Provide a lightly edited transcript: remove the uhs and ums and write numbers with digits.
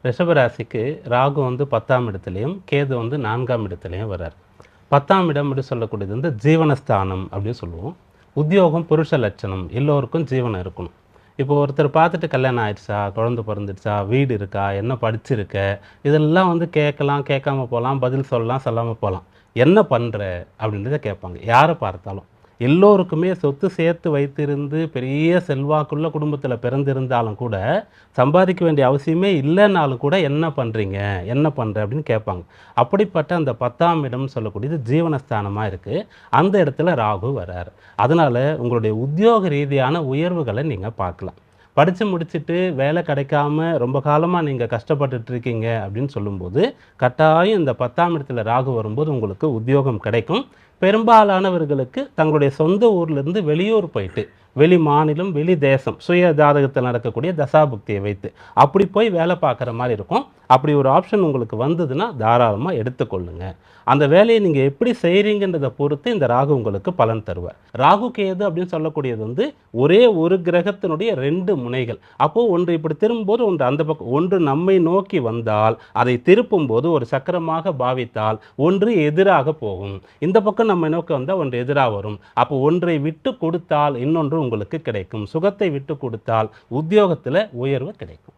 ரிஷபராசிக்கு ராகு வந்து 10ஆம் இடத்துலையும் கேது வந்து 4ஆம் இடத்துலையும் வர்றார். 10ஆம் இடம் அப்படி சொல்லக்கூடியது வந்து ஜீவனஸ்தானம் அப்படின்னு சொல்லுவோம். உத்தியோகம் புருஷ லட்சணம், எல்லோருக்கும் ஜீவனம் இருக்கணும். இப்போ ஒருத்தர் பார்த்துட்டு கல்யாணம் ஆயிடுச்சா, குழந்தை பிறந்துடுச்சா, வீடு இருக்கா, என்ன படிச்சிருக்க, இதெல்லாம் வந்து கேட்கலாம், கேட்காம போகலாம், பதில் சொல்லலாம், சொல்லாமல் போகலாம். என்ன பண்ணுற அப்படின்றத கேட்பாங்க யாரை பார்த்தாலும். எல்லோருக்குமே சொத்து சேர்த்து வைத்திருந்து பெரிய செல்வாக்குள்ள குடும்பத்தில் பிறந்திருந்தாலும் கூட சம்பாதிக்க வேண்டிய அவசியமே இல்லைன்னாலும் கூட என்ன பண்ணுறீங்க, என்ன பண்ணுற அப்படின்னு கேட்பாங்க. அப்படிப்பட்ட அந்த 10ஆம் இடம் சொல்லக்கூடியது ஜீவனஸ்தானமாக இருக்குது. அந்த இடத்துல ராகு வரார். அதனால் உங்களுடைய உத்தியோக ரீதியான உயர்வுகளை நீங்கள் பார்க்கலாம். படித்து முடிச்சுட்டு வேலை கிடைக்காம ரொம்ப காலமாக நீங்கள் கஷ்டப்பட்டுட்டு இருக்கீங்க அப்படின்னு சொல்லும்போது கட்டாயம் இந்த 10ஆம் இடத்துல ராகு வரும்போது உங்களுக்கு உத்தியோகம் கிடைக்கும். பெரும்பாலானவர்களுக்கு தங்களுடைய சொந்த ஊர்லேருந்து வெளியூர் போயிட்டு வெளி மாநிலம் வெளி தேசம் சுய ஜாதகத்தில் நடக்கக்கூடிய தசாபுக்தியை வைத்து அப்படி போய் வேலை பார்க்குற மாதிரி இருக்கும். அப்படி ஒரு ஆப்ஷன் உங்களுக்கு வந்ததுன்னா தாராளமாக எடுத்துக்கொள்ளுங்க. அந்த வேலையை நீங்கள் எப்படி செய்கிறீங்கன்றதை பொறுத்து இந்த ராகு உங்களுக்கு பலன் தருவார். ராகு கேது அப்படின்னு சொல்லக்கூடியது வந்து ஒரே ஒரு கிரகத்தினுடைய 2 முனைகள். அப்போது ஒன்று இப்படி திரும்பும்போது ஒன்று அந்த பக்கம், ஒன்று நம்மை நோக்கி வந்தால் அதை திருப்பும் போது ஒரு சக்கரமாக பாவித்தால் ஒன்று எதிராக போகும். இந்த பக்கம் நம்மை நோக்கி வந்தால் ஒன்று எதிராக வரும். அப்போ ஒன்றை விட்டு கொடுத்தால் இன்னொன்று உங்களுக்கு கிடைக்கும். சுகத்தை விட்டு கொடுத்தால் உத்தியோகத்தில் உயர்வு கிடைக்கும்.